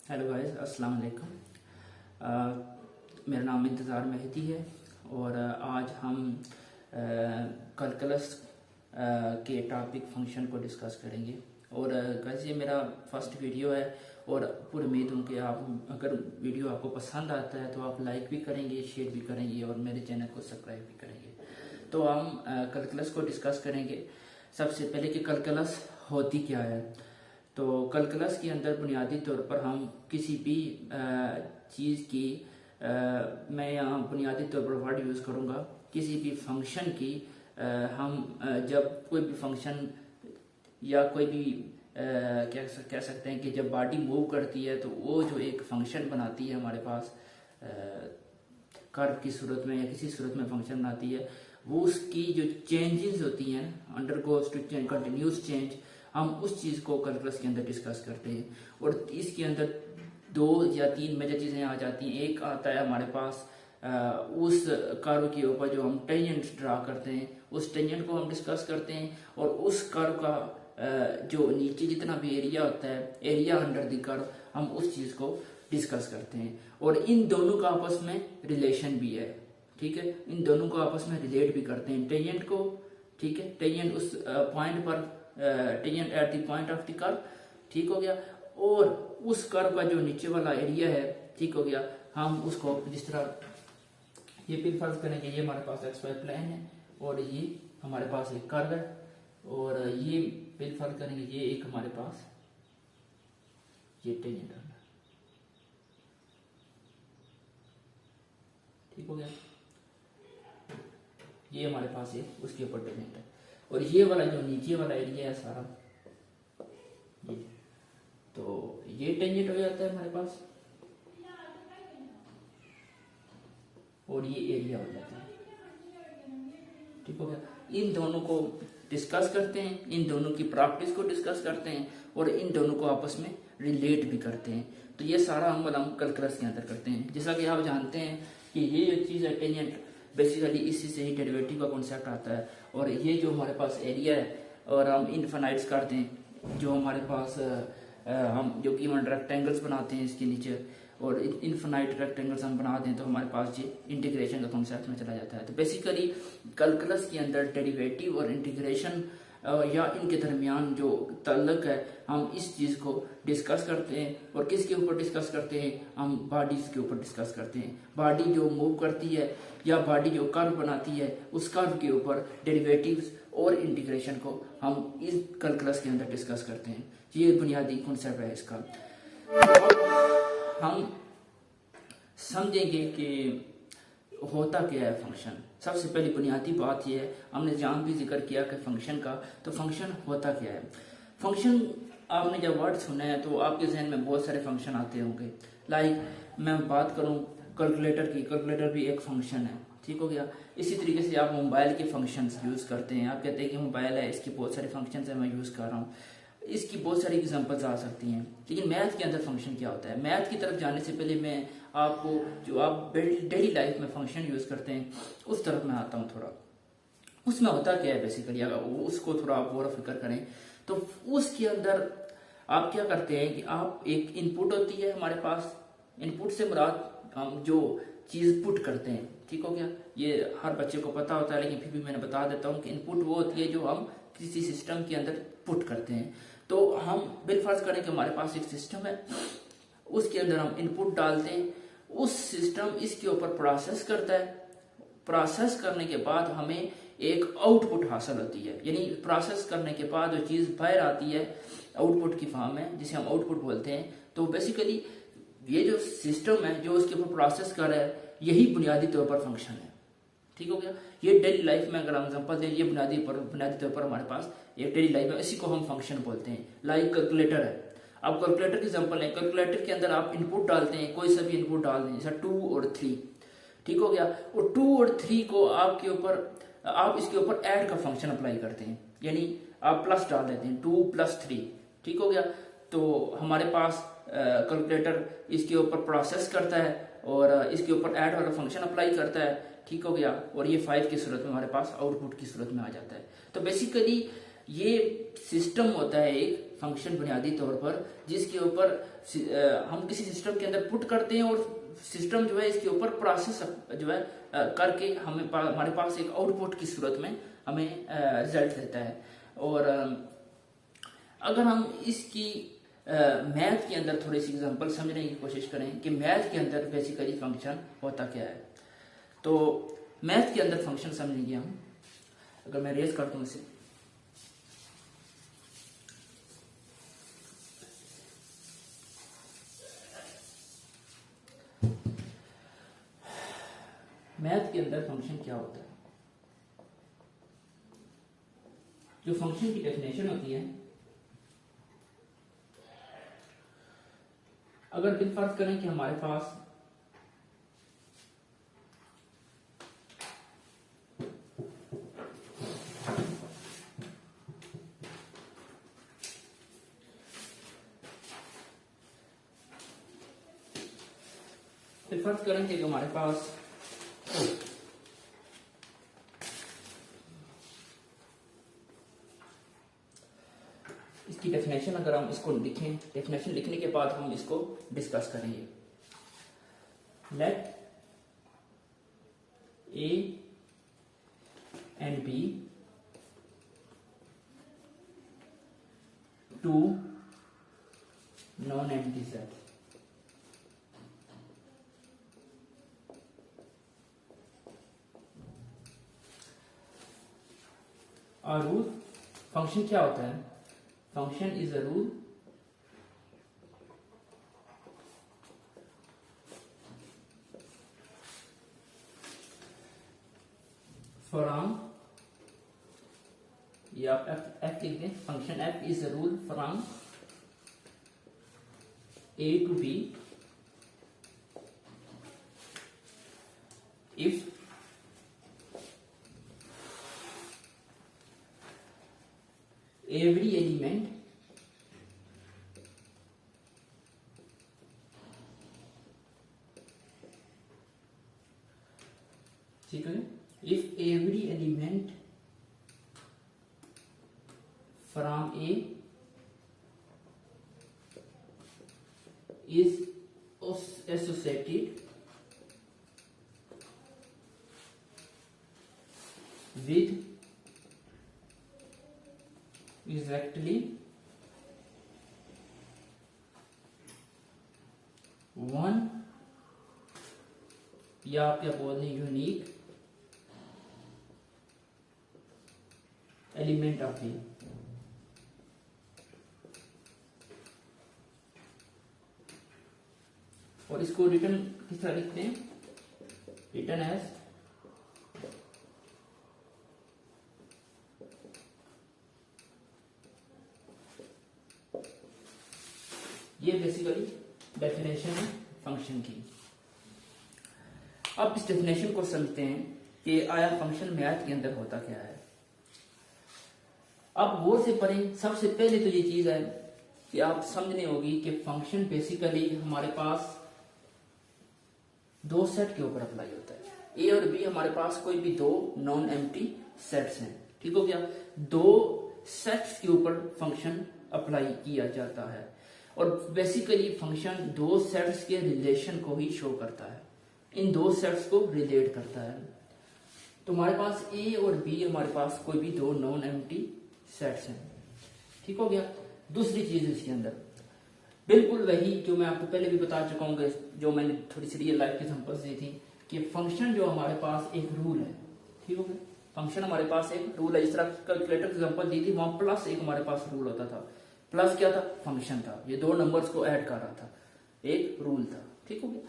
Hello guys, अस्सलाम वालेकुम। मेरा नाम इंतज़ार मेहदी है और आज हम कैलकुलस के टॉपिक फंक्शन को डिस्कस करेंगे। और गाइस ये मेरा फर्स्ट वीडियो है और पूरी उम्मीद हूँ कि आप अगर वीडियो आपको पसंद आता है तो आप लाइक भी करेंगे, शेयर भी करेंगे और मेरे चैनल को सब्सक्राइब भी करेंगे। तो हम कैलकुलस को डिस्कस करेंगे। सबसे पहले कि कैलकुलस होती क्या है। तो कैलकुलस के अंदर बुनियादी तौर पर हम किसी भी चीज़ की मैं यहाँ बुनियादी तौर पर वर्ड यूज़ करूँगा, किसी भी फंक्शन की हम जब कोई भी फंक्शन या कोई भी क्या कह सकते हैं कि जब बॉडी मूव करती है तो वो जो एक फंक्शन बनाती है हमारे पास कर्व की सूरत में या किसी सूरत में फंक्शन बनाती है, वो उसकी जो चेंजेस होती हैं undergoes to change, continuous change, हम उस चीज़ को कैलकुलस के अंदर डिस्कस करते हैं। और इसके अंदर 2 या 3 मेजर चीज़ें आ जाती हैं। एक आता है हमारे पास उस कर्व के ऊपर जो हम टेंजेंट ड्रा करते हैं, उस टेंजेंट को हम डिस्कस करते हैं। और उस कर्व का जो नीचे जितना भी एरिया होता है, एरिया अंडर द कर्व, हम उस चीज़ को डिस्कस करते हैं। और इन दोनों का आपस में रिलेशन भी है, ठीक है। इन दोनों को आपस में रिलेट भी करते हैं, टेंजेंट को, ठीक है। टेंजेंट उस पॉइंट पर, tangent at the point of the curve, ठीक हो गया। और उस कर्व का जो नीचे वाला एरिया है, ठीक हो गया, हम उसको जिस तरह ये फिर फर्ज करेंगे, ये हमारे पास एक्स वाई प्लेन है और ये हमारे पास एक कर्व है। और ये फिर फर्ज करेंगे, ये एक हमारे पास ये टेंजेंट है, ठीक हो गया। ये हमारे पास है, उसके ऊपर टेंजेंट है। और ये वाला जो नीचे वाला एरिया है सारा, ये तो ये टेंजेंट हो जाता है हमारे पास और ये एरिया हो जाता है, ठीक हो गया। इन दोनों को डिस्कस करते हैं, इन दोनों की प्रॉपर्टीज को डिस्कस करते हैं और इन दोनों को आपस में रिलेट भी करते हैं। तो ये सारा हम कैलकुलस के अंदर करते हैं। जैसा कि आप जानते हैं कि ये जो चीज़ है टेंजेंट, बेसिकली इसी से ही डेरिवेटिव का कॉन्सेप्ट आता है। और ये जो हमारे पास एरिया है और हम इनफाइनाइट्स करते हैं, जो हमारे पास हम जो कि हम रेक्टेंगल्स बनाते हैं इसके नीचे, और इनफाइनाइट रेक्टेंगल्स हम बना दें तो हमारे पास ये इंटीग्रेशन का कॉन्सेप्ट में चला जाता है। तो बेसिकली कैलकुलस के अंदर डेरिवेटिव और इंटीग्रेशन या इनके दरमियान जो ताल्लुक है, हम इस चीज़ को डिस्कस करते हैं। और किसके ऊपर डिस्कस करते हैं? हम बॉडीज़ के ऊपर डिस्कस करते हैं। बॉडी जो मूव करती है या बॉडी जो कर्व बनाती है, उस कर्व के ऊपर डेरिवेटिव्स और इंटीग्रेशन को हम इस कैलकुलस के अंदर डिस्कस करते हैं। ये बुनियादी कॉन्सेप्ट है इसका। हम समझेंगे कि होता क्या है फंक्शन। सबसे पहली बुनियादी बात यह है, हमने जहाँ भी जिक्र किया कि फंक्शन का, तो फंक्शन होता क्या है। फंक्शन आपने जब वर्ड सुना है तो आपके जहन में बहुत सारे फंक्शन आते होंगे। लाइक मैं बात करूँ कैलकुलेटर की, कैलकुलेटर भी एक फंक्शन है, ठीक हो गया। इसी तरीके से आप मोबाइल के फंक्शंस यूज़ करते हैं। आप कहते हैं कि मोबाइल है, इसकी बहुत सारे फंक्शंस है, मैं यूज़ कर रहा हूँ। इसकी बहुत सारी एग्जांपल्स आ सकती हैं। लेकिन मैथ के अंदर फंक्शन क्या होता है? मैथ की तरफ जाने से पहले मैं आपको जो आप डेली लाइफ में फंक्शन यूज़ करते हैं उस तरफ मैं आता हूँ थोड़ा। उसमें होता क्या है बेसिकली, अगर उसको थोड़ा आप गौर फिक्र करें तो उसके अंदर आप क्या करते हैं कि आप एक इनपुट होती है हमारे पास, इनपुट से मुराद हम जो चीज़ पुट करते हैं, ठीक हो गया। ये हर बच्चे को पता होता है लेकिन फिर भी मैंने बता देता हूँ कि इनपुट वो होती है जो हम किसी सिस्टम के अंदर पुट करते हैं। तो हम बिलफर्ज करें कि हमारे पास एक सिस्टम है, उसके अंदर हम इनपुट डालते हैं, उस सिस्टम इसके ऊपर प्रोसेस करता है। प्रोसेस करने के बाद हमें एक आउटपुट हासिल होती है, यानी प्रोसेस करने के बाद जो चीज़ बाहर आती है आउटपुट की फॉर्म में, जिसे हम आउटपुट बोलते हैं। तो बेसिकली ये जो सिस्टम है जो उसके ऊपर प्रोसेस कर रहा है, यही बुनियादी तौर पर फंक्शन है, ठीक हो गया। ये डेली लाइफ में अगर हम एग्जांपल दें, ये बुनियादी तौर पर हमारे पास एक डेली लाइफ में, इसी को हम फंक्शन बोलते हैं। लाइक कैलकुलेटर है, अब कैलकुलेटर की एग्जांपल है। कैलकुलेटर के अंदर आप इनपुट डालते हैं, कोई सा भी इनपुट डाल दें, जैसा 2 और 3, ठीक हो गया। और 2 और 3 को आपके ऊपर, आप इसके ऊपर ऐड का फंक्शन अप्लाई करते हैं, यानी आप प्लस डाल देते हैं, 2 + 3, ठीक हो गया। तो हमारे पास कैलकुलेटर इसके ऊपर प्रोसेस करता है और इसके ऊपर ऐड वाला फंक्शन अप्लाई करता है, ठीक हो गया। और ये 5 की सूरत में हमारे पास आउटपुट की सूरत में आ जाता है। तो बेसिकली ये सिस्टम होता है एक फंक्शन बुनियादी तौर पर, जिसके ऊपर हम किसी सिस्टम के अंदर पुट करते हैं और सिस्टम जो है इसके ऊपर प्रोसेस जो है करके हमारे पास एक आउटपुट की सूरत में हमें रिजल्ट देता है। और अगर हम इसकी मैथ के अंदर थोड़ी सी एग्जांपल समझने की कोशिश करें कि मैथ के अंदर बेसिकली फंक्शन होता क्या है, तो मैथ के अंदर फंक्शन समझेंगे हम। अगर मैं रेज कर दूं इसे, मैथ के अंदर फंक्शन क्या होता है, जो फंक्शन की डेफिनेशन होती है, अगर फर्ज करें कि हमारे पास फर्ज करें कि हमारे पास इसकी डेफिनेशन अगर हम इसको लिखें, डेफिनेशन लिखने के बाद हम इसको डिस्कस करेंगे। Let A and B two non empty set, और रूल फंक्शन क्या होता है, function is a rule from, या f लिख दें, function f is a rule from a to b if every element ठीक है, if every element from A is associated with exactly one, या आप क्या बोल रहे हैं, यूनिक एलिमेंट ऑफ बी, और इसको रिटर्न किस तरह लिखते हैं, रिटर्न एज ये बेसिकली डेफिनेशन है फंक्शन की। अब इस डेफिनेशन को समझते हैं कि आया फंक्शन मैथ के अंदर होता क्या है। अब गौर से पढ़ें, सबसे पहले तो ये चीज है कि आप समझने होगी कि फंक्शन बेसिकली हमारे पास दो सेट के ऊपर अप्लाई होता है। ए और बी हमारे पास कोई भी दो नॉन एम्प्टी सेट्स हैं, ठीक हो गया। दो सेट्स के ऊपर फंक्शन अप्लाई किया जाता है और बेसिकली फंक्शन दो सेट्स के रिलेशन को ही शो करता है, इन दो सेट्स को रिलेट करता है। तो हमारे पास ए और बी हमारे पास कोई भी दो नॉन एम्प्टी सेट्स हैं, ठीक हो गया। दूसरी चीज इसके अंदर बिल्कुल वही जो मैं आपको पहले भी बता चुका हूँ, जो मैंने थोड़ी सी रियल लाइफ की एग्जांपल्स दी थी कि फंक्शन जो हमारे पास एक रूल है, ठीक हो गया। फंक्शन हमारे पास एक रूल है, जिस तरह कैलकुलेटर एग्जांपल दी थी वहां प्लस एक हमारे पास रूल होता था। प्लस क्या था, फंक्शन था, ये दो नंबर्स को ऐड कर रहा था, एक रूल था, ठीक हो गया।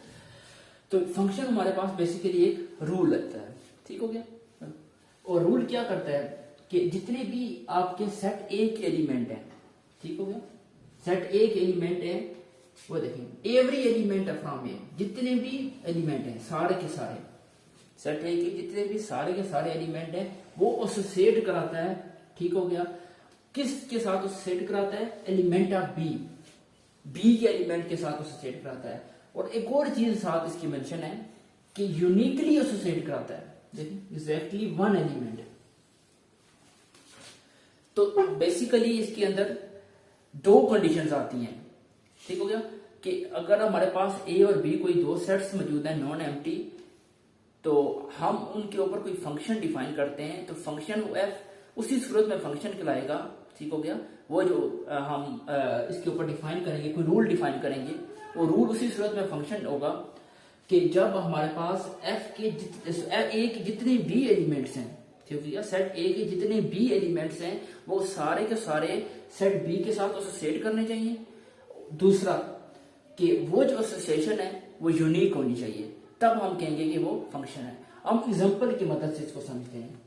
तो फंक्शन हमारे पास बेसिकली एक रूल रहता है, ठीक हो गया। और रूल क्या करता है कि जितने भी आपके सेट ए के एलिमेंट हैं, ठीक हो गया, सेट ए के एलिमेंट है वो देखें, एवरी एलिमेंट फ्रॉम ए, जितने भी एलिमेंट हैं सारे के सारे सेट ए के जितने भी सारे के सारे एलिमेंट हैं वो एसोसिएट कराता है, ठीक हो गया। किसके साथ एसोसिएट कराता है, एलिमेंट ऑफ बी, बी के एलिमेंट के साथ एसोसिएट कराता है। और एक और चीज साथ इसकी मेंशन है कि यूनिकली एसोसिएट कराता है, देखिए एग्जैक्टली वन एलिमेंट। तो बेसिकली इसके अंदर दो कंडीशंस आती हैं, ठीक हो गया, कि अगर हमारे पास ए और बी कोई दो सेट्स मौजूद हैं नॉन एम्प्टी, तो हम उनके ऊपर कोई फंक्शन डिफाइन करते हैं, तो फंक्शन एफ उसी सूरत में फंक्शन कहलाएगा, ठीक हो गया। वो जो हम इसके ऊपर डिफाइन करेंगे, कोई रूल डिफाइन करेंगे, वो रूल उसी सूरत में फंक्शन होगा कि जब हमारे पास एफ के ए के जितने भी एलिमेंट्स हैं, ठीक है, सेट ए के जितने भी एलिमेंट्स हैं वो सारे के सारे सेट बी के साथ एसोसिएट करने चाहिए। दूसरा कि वो जो एसोसिएशन है वो यूनिक होनी चाहिए, तब हम कहेंगे कि वो फंक्शन है। हम एग्जांपल की मदद से इसको समझते हैं।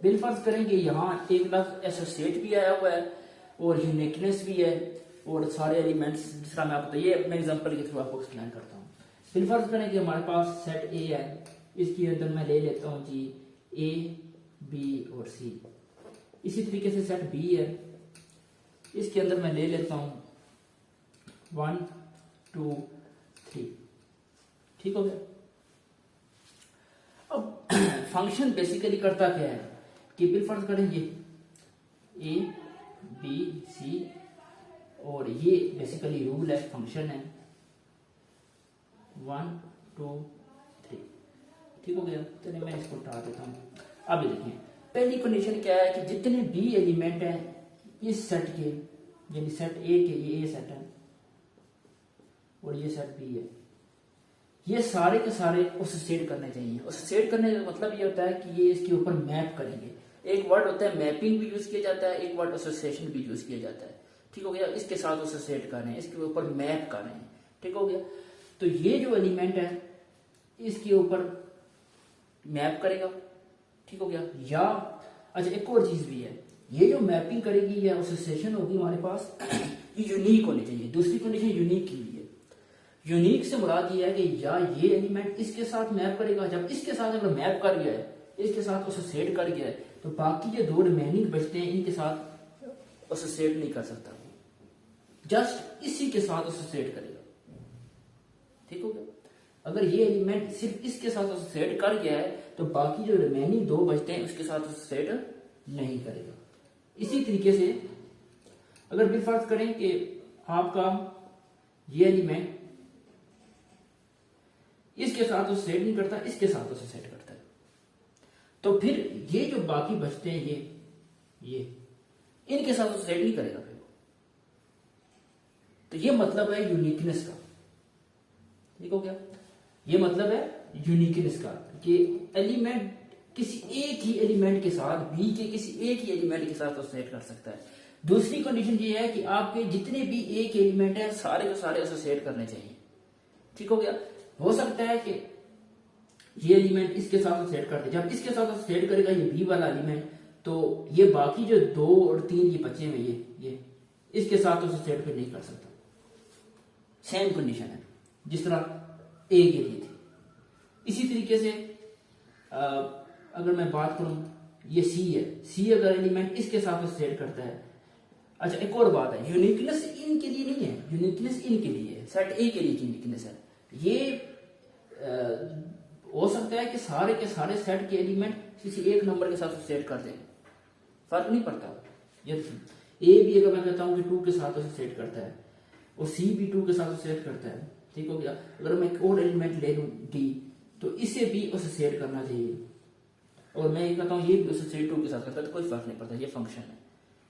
बिलफर्ज करेंगे यहां एक लफ्ज एसोसिएट भी आया हुआ है और यूनिकनेस भी है और सारे एलिमेंट्स, जिस तरह मैं आपको ये मैं एग्जांपल के थ्रू आपको एक्सप्लेन करता हूँ। बिलफर्ज करें कि हमारे पास सेट ए है, इसके अंदर मैं ले लेता हूँ जी ए बी और सी। इसी तरीके से सेट बी है, इसके अंदर मैं ले लेता हूं 1 2 3, ठीक हो गया। अब फंक्शन बेसिकली करता क्या है कि बिलफर्ज करेंगे ए बी सी और ये बेसिकली रूल है, फंक्शन है 1 2 3, ठीक हो गया। चलिए मैं इसको हटा देता हूं। अब देखिए पहली कंडीशन क्या है कि जितने भी एलिमेंट हैं इस सेट के, यानी सेट ए के, ये ए सेट है और ये सेट बी है, ये सारे के सारे एसोसिएट करने चाहिए। एसोसिएट करने का मतलब ये होता है कि ये इसके ऊपर मैप करेंगे। एक वर्ड होता है मैपिंग भी यूज किया जाता है, एक वर्ड एसोसिएशन भी यूज किया जाता है, ठीक हो गया। इसके साथ एसोसिएट कर रहे हैं, इसके ऊपर मैप कर रहे हैं, ठीक हो गया। तो ये जो एलिमेंट है इसके ऊपर मैप करेगा, ठीक हो गया। या अच्छा एक और चीज भी है, ये जो मैपिंग करेगी या एसोसिएशन होगी हमारे पास ये यूनिक होनी चाहिए। दूसरी कंडीशन यूनिक की हुई है। यूनिक से मुराद ये है कि या ये एलिमेंट इसके साथ मैप करेगा, जब इसके साथ अगर मैप कर गया है, इसके साथ एसोसिएट कर गया है, तो बाकी जो दो रिमेनिंग बचते हैं इनके साथ एसोसिएट नहीं कर सकता, जस्ट इसी के साथ एसोसिएट करेगा, ठीक हो गया। अगर ये एलिमेंट सिर्फ इसके साथ एसोसिएट कर गया है तो बाकी जो रिमेनिंग दो बचते हैं उसके साथ एसोसिएट नहीं करेगा। इसी तरीके से अगर बिलफर्ज करें कि आपका ये एलिमेंट इसके साथ एसोसिएट नहीं करता, इसके साथ एसोसिएट करता है, तो फिर ये जो बाकी बचते हैं ये इनके साथ एसोसिएट नहीं करेगा फिर। तो ये मतलब है यूनिकनेस का, ठीक हो गया। ये मतलब है यूनिकनेस का कि एलिमेंट किसी एक ही एलिमेंट के साथ, बी के किसी एक ही एलिमेंट के साथ एसोसिएट कर सकता है। दूसरी कंडीशन ये है कि आपके जितने भी एक एलिमेंट है सारे के सारे एसोसिएट करने चाहिए, ठीक हो गया। हो सकता है कि ये एलिमेंट इसके साथ एसोसिएट कर दे, जब इसके साथ एसोसिएट करेगा ये बी वाला एलिमेंट, तो ये बाकी जो 2 और 3 ये बचे हुए ये इसके साथ एसोसिएट फिर नहीं कर सकता। सेम कंडीशन है जिस तरह ए के लिए थी। इसी तरीके से अगर मैं बात करूं ये सी है, सी अगर एलिमेंट इसके साथ एसोसिएट करता है। अच्छा एक और बात है, यूनिकनेस इनके लिए नहीं है, यूनिकनेस इनके लिए है, सेट ए के लिए यूनिकनेस है। ये हो सकता है कि सारे के सारे सेट के एलिमेंट किसी एक नंबर के साथ एसोसिएट कर दें, फर्क नहीं पड़ता। ये ए भी अगर मैं कहता हूं कि 2 के साथ एसोसिएट करता है और सी भी 2 के साथ एसोसिएट करता है, ठीक हो गया। अगर मैं एक और एलिमेंट ले लूं डी, तो इसे भी एसोसिएट करना चाहिए, और मैं ये कहता हूं ये भी एसोसिएट 2 के साथ करता है, तो कोई फर्क नहीं पड़ता, ये फंक्शन है।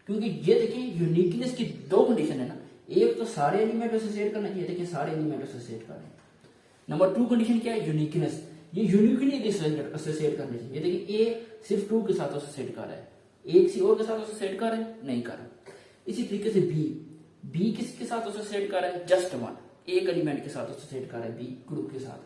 क्योंकि ये देखिए यूनिकनेस की 2 कंडीशन है ना, एक तो सारे एलिमेंट एसोसिएट करना चाहिए, देखिए सारे एलिमेंट एसोसिएट कर रहे हैं। नंबर 2 कंडीशन क्या है, यूनिकनेस। ये यूनिकली एसोसिएट करने चाहिए। देखिए ए सिर्फ 2 के साथ एसोसिएट कर रहा है, एक किसी और के साथ एसोसिएट कर रहा है, नहीं कर रहा। इसी तरीके से बी किसके साथ एसोसिएट कर रहा है, जस्ट 1, एक एलिमेंट के साथ एसोसिएट कर रहा है, बी ग्रुप के साथ,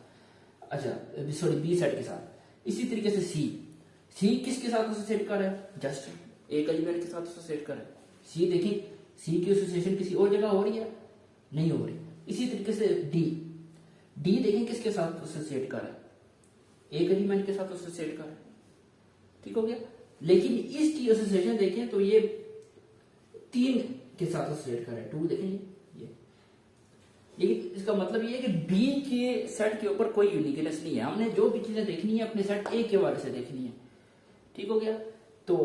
अच्छा सॉरी बी सेट के साथ। इसी तरीके से सी किसके साथ एसोसिएट कर रहा है, जस्ट एक एलिमेंट के साथ एसोसिएट कर रहा है। सी देखिए सी की एसोसिएशन किसी और जगह हो रही है, नहीं हो रही। इसी तरीके से डी देखें किसके साथ एसोसिएट कर रहा है, एक एलिमेंट के साथ एसोसिएट कर रहा है, ठीक हो गया। लेकिन इसकी एसोसिएशन देखें तो ये 3 के साथ एसोसिएट कर रहा है, 2 देखें ये। लेकिन इसका मतलब ये है कि बी के सेट के ऊपर कोई यूनिकनेस नहीं है, हमने जो भी चीजें देखनी है अपने सेट ए के बारे से देखनी है। ठीक हो गया। तो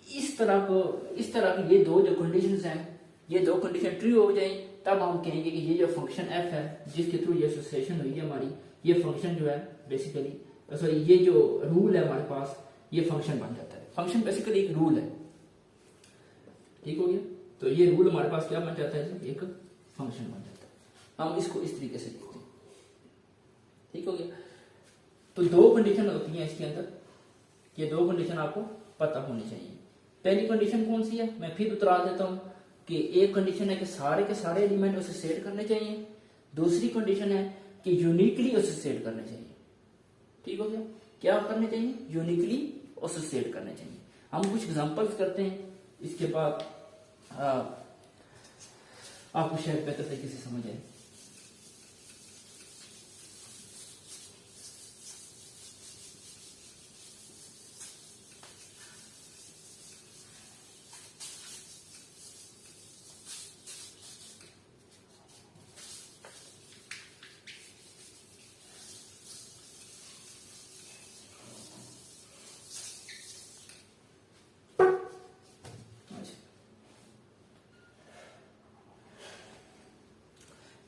इस तरह की ये दो जो कंडीशंस हैं, ये दो कंडीशन ट्रू हो जाए तब हम कहेंगे कि ये जो फंक्शन एफ है जिसके थ्रू ये एसोसिएशन हुई है हमारी, ये फंक्शन जो है बेसिकली सॉरी ये जो रूल है हमारे पास ये फंक्शन बन जाता है। फंक्शन बेसिकली एक रूल है। ठीक हो गया। तो ये रूल हमारे पास क्या बन जाता है, एक फंक्शन बन जाता है। हम इसको इस तरीके से लिखते हैं। ठीक हो गया। तो दो कंडीशन होती हैं इसके अंदर, ये दो कंडीशन आपको पता होनी चाहिए। पहली कंडीशन कौन सी है, मैं फिर उतरा देता हूं कि एक कंडीशन है कि सारे के सारे एलिमेंट एसोसिएट करने चाहिए, दूसरी कंडीशन है कि यूनिकली एसोसिएट करने चाहिए। ठीक हो गया। क्या करने चाहिए, यूनिकली एसोसिएट करने चाहिए। हम कुछ एग्जांपल्स करते हैं, इसके बाद आपको शायद बेहतर तरीके से समझ आए।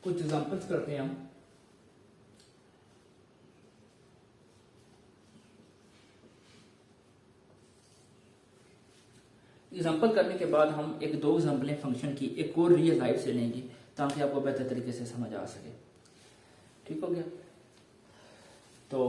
कुछ एग्जांपल्स करते हैं हम। एग्जांपल करने के बाद हम एक दो एग्जांपलें फंक्शन की एक और रियल लाइफ से लेंगे ताकि आपको बेहतर तरीके से समझ आ सके। ठीक हो गया। तो